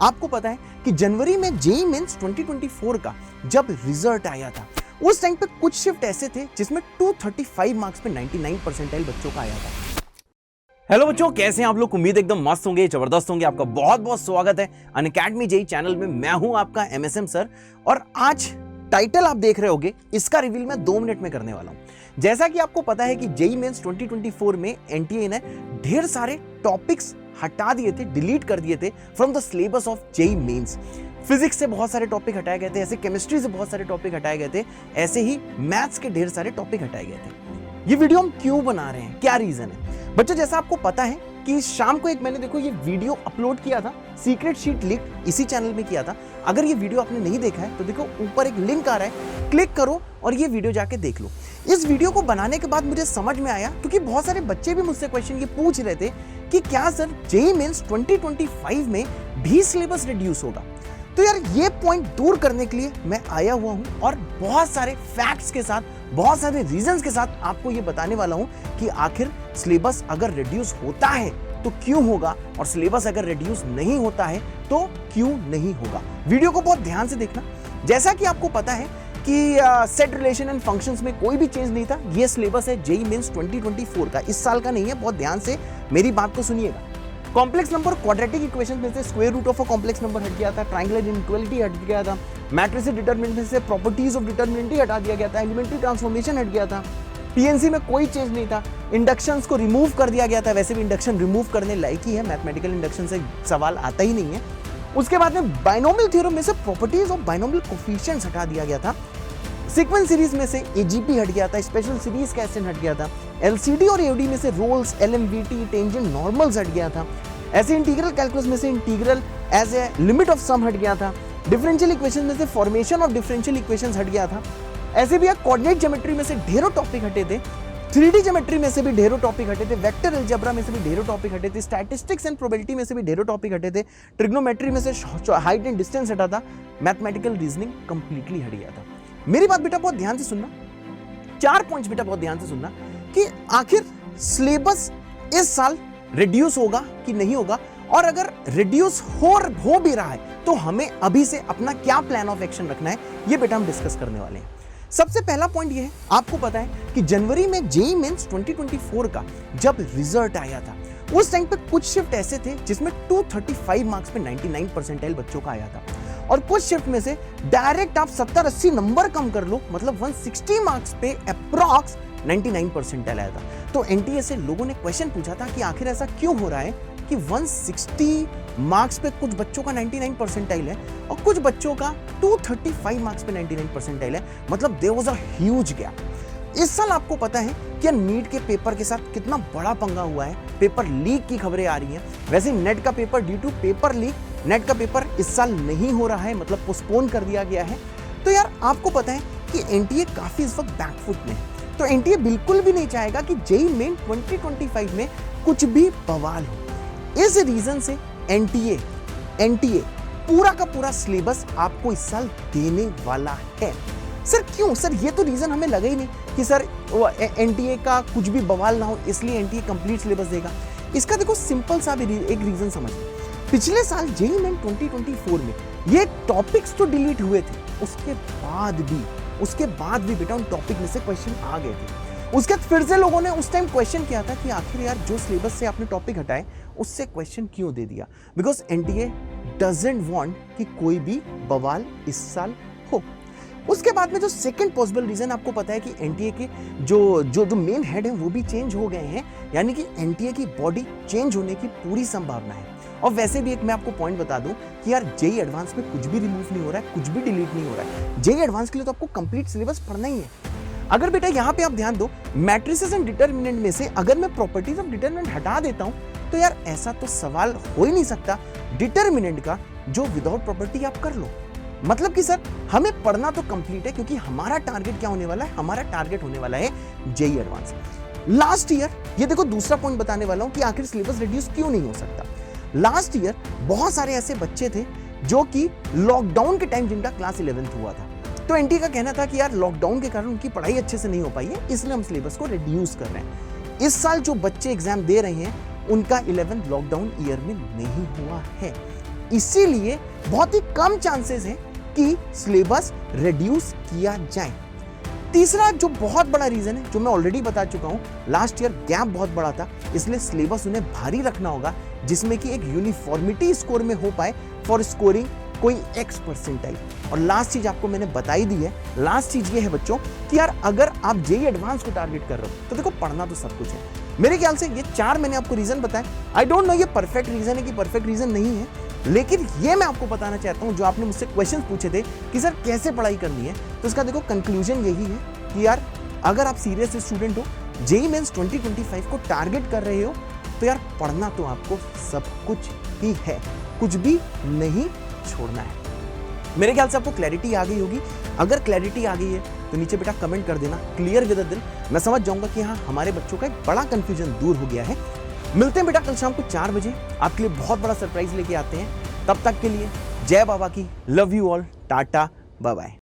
आपको पता है कि जनवरी में जेईई मेंस 2024 का जब रिजल्ट आया था उस टाइम पे कुछ शिफ्ट ऐसे थे जिसमें 235 मार्क्स पे 99 परसेंटाइल बच्चों का आया था। हेलो बच्चों, कैसे हैं आप लोग? उम्मीद एकदम मस्त होंगे, जबरदस्त होंगे। आपका बहुत बहुत स्वागत है अनअकैडमी जेईई चैनल में। मैं हूं आपका एमएसएम सर और आज टाइटल आप देख रहे होगे, इसका रिवील मैं 2 मिनट में करने वाला हूं। जैसा कि आपको पता है कि जेईई मेंस 2024 में एनटीए ने ढेर सारे टॉपिक्स हटा दिए थे, डिलीट कर दिए थे from the syllabus of JEE Mains. Physics से बहुत सारे टॉपिक हटाए गए थे, ऐसे केमिस्ट्री से बहुत सारे टॉपिक हटाए गए थे, ऐसे ही मैथ्स के ढेर सारे टॉपिक हटाए गए थे। ये वीडियो हम क्यों बना रहे हैं, क्या रीजन है बच्चों? जैसा आपको पता है कि शाम को मैंने देखो ये वीडियो अपलोड किया था, सीक्रेट शीट लीक इसी चैनल में किया था। अगर ये वीडियो आपने नहीं देखा है तो देखो ऊपर एक लिंक आ रहा है, क्लिक करो और ये वीडियो जाके देख लो। इस वीडियो को बनाने के बाद मुझे समझ में आया, क्योंकि बहुत सारे बच्चे भी मुझसे क्वेश्चन ये पूछ रहे थे कि क्या सर जेईई मेंस 2025 में भी सिलेबस रिड्यूस होगा? तो यार ये पॉइंट दूर करने के लिए मैं आया हुआ हूं और बहुत सारे फैक्ट्स के साथ, बहुत सारे रीजंस के साथ आपको ये बताने वाला हूं कि आखिर सिलेबस अगर रिड्यूस होता है तो क्यों होगा और सिलेबस अगर रिड्यूस नहीं होता है तो क्यों नहीं होगा। वीडियो को बहुत ध्यान से देखना। जैसा कि आपको पता है कि सेट रिलेशन एंड फंक्शंस में कोई भी चेंज नहीं था। ये सिलेबस है जेईई मेंस 2024 का, इस साल का नहीं है। बहुत ध्यान से मेरी बात को सुनिएगा। कॉम्प्लेक्स नंबर, क्वाड्रेटिक इक्वेशन में से square root of a complex number हट गया था, ट्रायंगुलर इनइक्वालिटी हट गया था, मैट्रिक्स डिटरमिनेंट में से प्रॉपर्टीज ऑफ डिटरमिनेंट हटा दिया गया था, एलिमेंट्री ट्रांसफॉर्मेशन हट गया था, पीएनसी में कोई चेंज नहीं था, इंडक्शंस को रिमूव कर दिया गया था। वैसे भी इंडक्शन रिमूव करने लायक ही है, मैथमेटिकल इंडक्शन से सवाल आता ही नहीं है। उसके बाद में बाइनोमियल थ्योरम में से प्रॉपर्टीज ऑफ बाइनोमियल कोफिशिएंट्स हटा दिया गया था, सीक्वेंस सीरीज में से एजीपी हट गया था, स्पेशल सीरीज का एसएन हट गया था, एलसीडी और एओडी में से रोल्स, एलएमवीटी, टेंजेंट, नॉर्मल्स हट गया था, ऐसे इंटीग्रल कैलकुलस में से integral as a limit of sum हट गया था, डिफरेंशियल इक्वेशन में से फॉर्मेशन ऑफ डिफरेंशियल इक्वेशंस हट गया था। ऐसे भी कोऑर्डिनेट ज्योमेट्री में से ढेरों टॉपिक हटे थे, 3D ज्योमेट्री में से भी ढेरों टॉपिक हटे थे, वेक्टर अलजेब्रा में से भी ढेरों टॉपिक हटे थे, स्टैटिस्टिक्स एंड प्रोबेबिलिटी में से भी ढेरों टॉपिक हटे थे, ट्रिग्नोमेट्री में से हाइट एंड डिस्टेंस हटा था, मैथमेटिकल रीजनिंग कंप्लीटली हट गया था। मेरी बात बेटा बहुत ध्यान से सुनना, 4 पॉइंट्स बेटा बहुत ध्यान से सुनना कि आखिर सिलेबस इस साल रिड्यूस होगा कि नहीं होगा, और अगर रिड्यूस हो भी रहा है तो हमें अभी से अपना क्या प्लान ऑफ एक्शन रखना है, ये बेटा हम डिस्कस करने वाले हैं। सबसे पहला पॉइंट ये है, आपको पता है कि जनवरी में जेईई मेंस 2024 का जब रिजल्ट आया था उस टाइम पे कुछ शिफ्ट ऐसे थे जिसमें 235 मार्क्स पे 99 परसेंटाइल बच्चों का आया था, और कुछ शिफ्ट में से डायरेक्ट आप 70-80 नंबर कम कर लो, मतलब 160 मार्क्स पे अप्रॉक्स 99 परसेंटाइल आया था। तो एनटीए से लोगों ने क्वेश्चन पूछा था कि आखिर ऐसा क्यों हो रहा है कि 160 मार्क्स पे कुछ बच्चों का 99 परसेंटाइल है और कुछ बच्चों का 235 मार्क्स पे 99 परसेंटाइल है, मतलब there was a huge gap. इस साल आपको पता है कि नीट के पेपर के साथ कितना बड़ा पंगा हुआ है, पेपर लीक की खबरें आ रही हैं। वैसे नेट का paper due to paper leak, NET का पेपर इस साल नहीं हो रहा है, मतलब पोस्टपोन कर दिया गया है। तो यार आपको पता है कि एनटीए काफी इस वक्त बैकफुट में है, तो एनटीए बिल्कुल भी नहीं चाहेगा कि जेईई मेन 2025 में कुछ भी बवाल हो। इस रीजन से एनटीए पूरा का पूरा सिलेबस आपको इस साल देने वाला है। सर क्यों? सर ये तो रीजन हमें लगा ही नहीं कि सर एनटीए का कुछ भी बवाल ना हो, इसलिए एनटीए कंप्लीट सिलेबस देगा। इसका देखो सिंपल सा भी एक रीजन समझ लो। पिछले साल जेईई मेन 2024 में ये टॉपिक्स तो डिलीट हुए थे, उसके बाद भी बेटा उन टॉपिक में से क्वेश्चन आ गए थे। उसके बाद फिर से लोगों ने उस टाइम क्वेश्चन किया था कि आखिर यार जो सिलेबस से आपने टॉपिक हटाए उससे क्वेश्चन क्यों दे दिया, बिकॉज एनटीए डजंट वांट कि कोई भी बवाल इस साल हो। उसके बाद में जो सेकंड पॉसिबल रीजन आपको पता है कि एनटीए के जो मेन हेड है वो भी चेंज हो गए हैं, यानी कि एनटीए की बॉडी चेंज होने की पूरी संभावना है। और वैसे भी एक मैं आपको पॉइंट बता दूं कि यार जेईई एडवांस में कुछ भी रिमूव नहीं हो रहा है, कुछ भी डिलीट नहीं हो रहा है। जेईई एडवांस के लिए तो आपको कंप्लीट सिलेबस पढ़ना ही है। अगर बेटा यहाँ पे आप ध्यान दो, मैट्रिसेस एंड डिटरमिनेंट में से अगर मैं प्रॉपर्टीज ऑफ डिटरमिनेंट हटा देता हूं तो यार ऐसा तो सवाल हो ही नहीं सकता डिटरमिनेंट का जो विदाउट प्रॉपर्टी आप कर लो। मतलब कि सर हमें पढ़ना तो कंप्लीट है, क्योंकि हमारा टारगेट क्या होने वाला है, हमारा टारगेट होने वाला है जेईई एडवांस। लास्ट ईयर ये देखो दूसरा पॉइंट बताने वाला हूं कि आखिर सिलेबस रिड्यूस क्यों नहीं हो सकता। लास्ट ईयर बहुत सारे ऐसे बच्चे थे जो कि लॉकडाउन के टाइम जिनका क्लास 11th हुआ था, तो एनटीए का कहना था कि यार लॉकडाउन के कारण उनकी पढ़ाई अच्छे से नहीं हो पाई है, इसलिए हम सिलेबस को रिड्यूस कर रहे हैं। इस साल जो बच्चे एग्जाम दे रहे हैं उनका 11th लॉकडाउन ईयर में नहीं हुआ है। इसीलिए बहुत ही कम चांसेस है कि सिलेबस रिड्यूस किया जाए। तीसरा जो बहुत बड़ा रीजन है, जो मैं ऑलरेडी बता चुका हूं, लास्ट ईयर गैप बहुत बड़ा था, इसलिए सिलेबस उन्हें भारी रखना होगा जिसमें कि एक यूनिफॉर्मिटी स्कोर में हो पाए फॉर स्कोरिंग कोई एक्स परसेंटाइल। और लास्ट चीज आपको मैंने बताई दी है, लास्ट चीज ये है बच्चों कि यार अगर आप जेईई एडवांस को टारगेट कर रहे हो तो देखो पढ़ना तो सब कुछ है। मेरे ख्याल से ये 4 मैंने आपको रीजन बताए। आई डोंट नो ये परफेक्ट रीजन है कि परफेक्ट रीजन नहीं है, लेकिन ये मैं आपको बताना चाहता हूं, जो आपने मुझसे क्वेश्चन पूछे थे कि सर कैसे पढ़ाई करनी है, तो इसका देखो कंक्लूजन यही है कि यार अगर आप सीरियस स्टूडेंट हो, जेईई मेंस 2025 को टारगेट कर रहे हो, तो यार पढ़ना तो आपको सब कुछ ही है, कुछ भी नहीं छोड़ना है। मेरे ख्याल से आपको क्लैरिटी आ गई होगी। अगर क्लैरिटी आ गई है तो नीचे बेटा कमेंट कर देना क्लियर विद अ दिल। मैं समझ जाऊंगा कि हाँ हमारे बच्चों का एक बड़ा कंफ्यूजन दूर हो गया है। मिलते हैं बेटा कल शाम को 4 बजे, आपके लिए बहुत बड़ा सरप्राइज लेके आते हैं। तब तक के लिए जय बाबा की, love you all, tata bye bye.